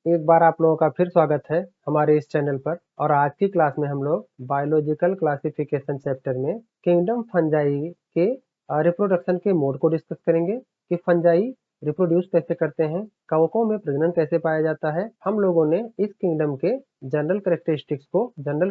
एक बार आप लोगों का फिर स्वागत है हमारे इस चैनल पर। और आज की क्लास में हम लोग बायोलॉजिकल क्लासिफिकेशन चैप्टर में किंगडम फंजाई के रिप्रोडक्शन के मोड को डिस्कस करेंगे कि फंजाई रिप्रोड्यूस कैसे करते हैं, कवकों में प्रजनन कैसे पाया जाता है। हम लोगों ने इस किंगडम के जनरल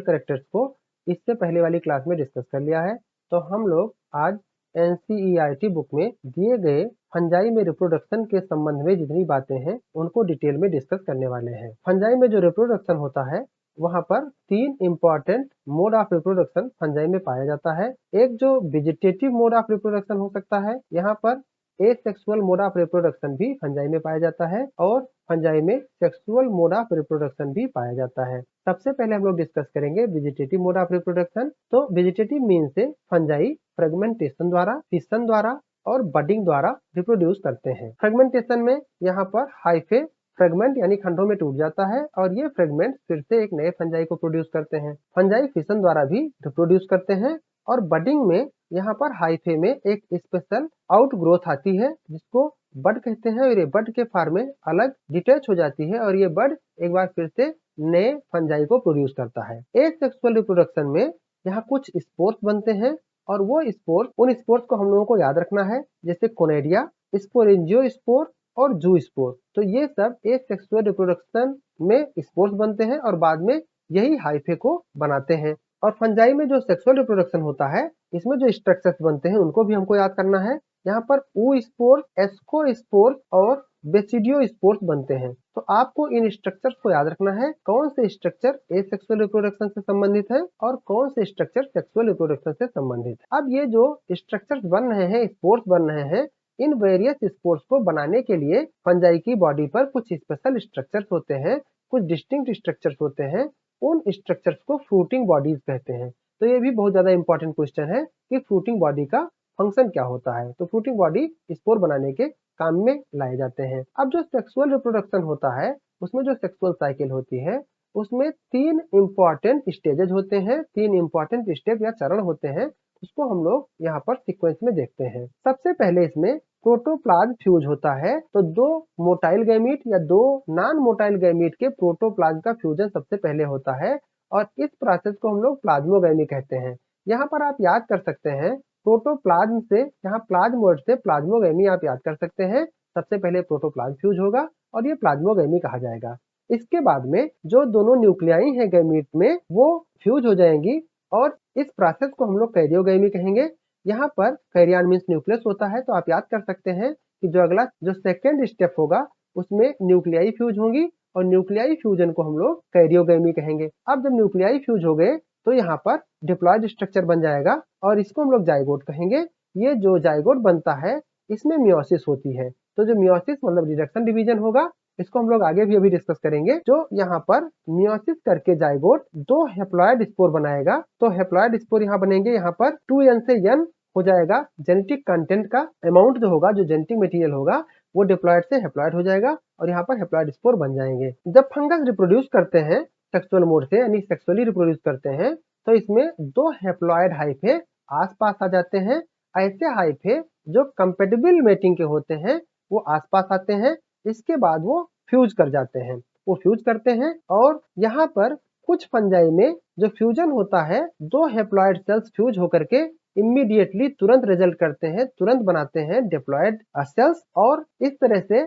कैरेक्टर्स को इससे पहले वाली क्लास में डिस्कस कर लिया है। तो हम लोग आज एनसीईआरटी बुक में दिए गए फंजाई में रिप्रोडक्शन के संबंध में जितनी बातें हैं उनको डिटेल में डिस्कस करने वाले हैं। फंजाई में जो रिप्रोडक्शन होता है वहां पर 3 important mode of reproduction fungi में पाया जाता है। एक जो वेजिटेटिव मोड ऑफ रिप्रोडक्शन हो सकता है, यहाँ पर एसेक्सुअल मोड ऑफ रिप्रोडक्शन भी फंजाई में पाया जाता है और फंजाई में सेक्सुअल मोड ऑफ रिप्रोडक्शन भी पाया जाता है। सबसे पहले हम लोग डिस्कस करेंगे वेजिटेटिव मोड ऑफ रिप्रोडक्शन। तो वेजिटेटिव मीन से फंजाई फ्रेगमेंटेशन द्वारा, फिशन द्वारा और बडिंग द्वारा रिप्रोड्यूस करते हैं। फ्रेगमेंटेशन में यहाँ पर हाइफे फ्रेगमेंट यानी खंडों में टूट जाता है और ये फ्रेगमेंट फिर से एक नए फंजाई को प्रोड्यूस करते हैं। फंजाई फिशन द्वारा भी रिप्रोड्यूस करते हैं। और बडिंग में यहाँ पर हाइफे में एक स्पेशल आउट ग्रोथ आती है जिसको बड कहते हैं और ये बड के फार्म में अलग डिटेच हो जाती है और ये बड एक बार फिर से नए फंजाई को प्रोड्यूस करता है। एसेक्सुअल रिप्रोडक्शन में यहाँ कुछ स्पोर्स बनते हैं और वो स्पोर्स, उन स्पोर्स को हम लोगों को याद रखना है, जैसे कोनेडिया, स्पोरेंजियो स्पोर और जू स्पोर। तो ये सब एसेक्सुअल रिप्रोडक्शन में स्पोर्स बनते हैं और बाद में यही हाइफे को बनाते हैं। और फंजाई में जो सेक्सुअल रिप्रोडक्शन होता है इसमें जो स्ट्रक्चर्स बनते हैं उनको भी हमको याद करना है। यहाँ पर ऊ स्पोर, एस्को स्पोर और बेसिडियो स्पोर्स बनते हैं। तो आपको इन स्ट्रक्चर्स को याद रखना है, कौन से स्ट्रक्चर एसेक्सुअल रिप्रोडक्शन से संबंधित है और कौन से स्ट्रक्चर सेक्सुअल रिप्रोडक्शन से संबंधित है। अब ये जो स्ट्रक्चर्स बन रहे हैं, स्पोर्स बन रहे हैं, इन वेरियस स्पोर्स को बनाने के लिए फंजाई की बॉडी पर कुछ स्पेशल स्ट्रक्चर्स होते हैं, कुछ डिस्टिंक्ट स्ट्रक्चर्स होते हैं। उन स्ट्रक्चर्स को फ्रूटिंग बॉडीज कहते हैं। तो ये भी बहुत ज्यादा इंपॉर्टेंट क्वेश्चन है कि फ्रूटिंग बॉडी का फंक्शन क्या होता है। तो फ्रूटिंग बॉडी स्पोर बनाने के काम में लाए जाते हैं। अब जो सेक्सुअल रिप्रोडक्शन होता है उसमें जो सेक्सुअल साइकिल होती है उसमें 3 इंपॉर्टेंट स्टेजेस होते हैं, 3 इंपॉर्टेंट स्टेप या चरण होते हैं। उसको हम लोग यहाँ पर सीक्वेंस में देखते हैं। सबसे पहले इसमें प्रोटोप्लाज्म फ्यूज होता है। तो 2 मोटाइल गैमीट या 2 नॉन मोटाइल गैमीट के प्रोटोप्लाज्म का फ्यूजन सबसे पहले होता है और इस प्रोसेस को हम लोग प्लाज्मोगैमी कहते हैं। यहाँ पर आप याद कर सकते हैं प्रोटोप्लाज्म से, यहाँ प्लाज्म वर्ड से प्लाज्मोगैमी आप याद कर सकते हैं। सबसे पहले प्रोटोप्लाज्म फ्यूज होगा और ये प्लाज्मोगैमी कहा जाएगा। इसके बाद में जो दोनों न्यूक्लियाई हैं गैमीट में वो फ्यूज हो जाएंगी और इस प्रोसेस को हम लोग कैरियोगैमी कहेंगे। यहाँ पर कैरियन मीन्स न्यूक्लियस होता है, तो आप याद कर सकते हैं कि जो अगला जो सेकेंड स्टेप होगा उसमें न्यूक्लियाई फ्यूज होंगी और न्यूक्लियाई फ्यूजन को हम लोग कैरियोगैमी कहेंगे। अब जब न्यूक्लियाई फ्यूज हो गए तो यहाँ पर डिप्लॉयड स्ट्रक्चर बन जाएगा और इसको हम लोग जाइगोट कहेंगे। ये जो जाइगोट बनता है इसमें मियोसिस होती है। तो जो मियोसिस मतलब रिडक्शन डिवीजन होगा, इसको हम लोग आगे भी अभी डिस्कस करेंगे। जो यहाँ पर मियोसिस करके जाइगोट 2 हेप्लॉयड स्पोर बनाएगा। तो हेप्लॉयड स्पोर यहाँ बनेंगे, यहाँ पर 2n से n हो जाएगा। जेनेटिक कंटेंट का अमाउंट जो होगा, जो जेनेटिक मटेरियल होगा वो डिप्लॉयड से हेप्लॉयड हो जाएगा और यहाँ पर हेप्लॉयड स्पोर बन जाएंगे। जब फंगस रिप्रोड्यूस करते हैं सेक्सुअल मोड से यानी सेक्सुअली रिप्रोड्यूस करते हैं तो इसमें 2 हेप्लॉयड हाइफे आसपास आ जाते हैं। ऐसे हाइफे जो कंपेटिबल मेटिंग के होते हैं वो आसपास आते हैं। इसके बाद वो फ्यूज कर जाते हैं, वो फ्यूज करते हैं और यहाँ पर कुछ फंजाई में जो फ्यूजन होता है 2 हेप्लॉयड सेल्स फ्यूज होकर के इमीडिएटली तुरंत रिजल्ट करते हैं, तुरंत बनाते हैं डिप्लॉयड सेल्स और इस तरह से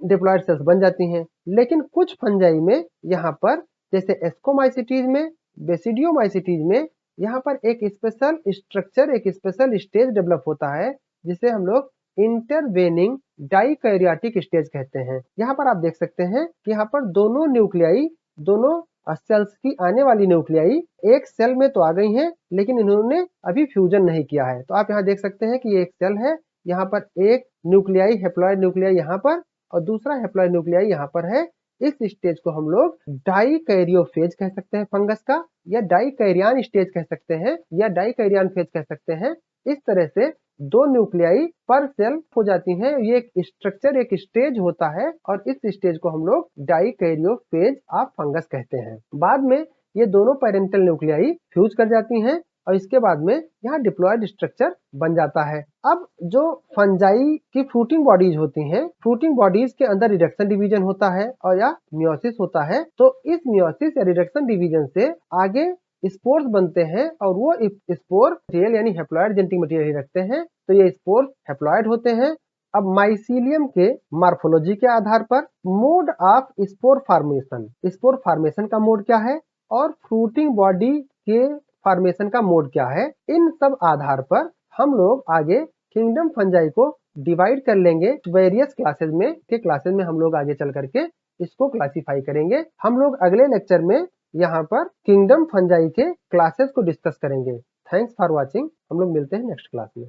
डिप्लॉयड सेल्स बन जाती हैं। लेकिन कुछ फंजाई में यहाँ पर जैसे एस्कोमाइसिटीज में, बेसिडियोमाइसिटीज में यहाँ पर एक स्पेशल स्ट्रक्चर, एक स्पेशल स्टेज डेवलप होता है जिसे हम लोग इंटरवेनिंग डाइकैरियोटिक स्टेज कहते हैं। यहाँ पर आप देख सकते हैं कि यहाँ पर दोनों न्यूक्लियाई, दोनों सेल्स की आने वाली न्यूक्लियाई एक सेल में तो आ गई हैं लेकिन इन्होंने अभी फ्यूजन नहीं किया है। तो आप यहाँ देख सकते हैं कि ये एक सेल है, यहाँ पर एक न्यूक्लियाई हेप्लॉयड न्यूक्लियाई यहाँ पर और दूसरा हेप्लॉयड न्यूक्लियाई यहाँ पर है। इस स्टेज को हम लोग डाइकैरियोफेज कह सकते हैं फंगस का, या डाइकैरियन स्टेज कह सकते हैं या डाइकैरियन फेज कह सकते हैं। इस तरह से 2 न्यूक्लियाई पर सेल हो जाती हैं। ये एक स्ट्रक्चर, एक स्टेज होता है और इस स्टेज को हम लोग डाइकैरियोफेज ऑफ फंगस कहते हैं। बाद में ये दोनों पेरेंटल न्यूक्लियाई फ्यूज कर जाती हैं और इसके बाद में यहाँ डिप्लॉयड स्ट्रक्चर बन जाता है। अब जो फंजाई की फ्रूटिंग बॉडीज होती हैं, फ्रूटिंग बॉडीज के अंदर रिडक्शन डिवीजन होता है और या मियोसिस होता है। तो इस मियोसिस या रिडक्शन डिवीजन से आगे स्पोर्स बनते हैं और वो स्पोर मटेरियल यानी हैप्लॉयड जेनेटिक मटेरियल ही रखते हैं। तो ये स्पोर हैप्लॉयड होते हैं। अब माइसीलियम के मार्फोलॉजी के आधार पर मोड ऑफ स्पोर फार्मेशन का मोड क्या है और फ्रूटिंग बॉडी के फार्मेशन का मोड क्या है, इन सब आधार पर हम लोग आगे किंगडम फंजाई को डिवाइड कर लेंगे वेरियस क्लासेस में। क्लासेस में हम लोग आगे चल करके इसको क्लासिफाई करेंगे। हम लोग अगले लेक्चर में यहाँ पर किंगडम फंजाई के क्लासेस को डिस्कस करेंगे। Thanks for watching. हम लोग मिलते हैं नेक्स्ट क्लास में।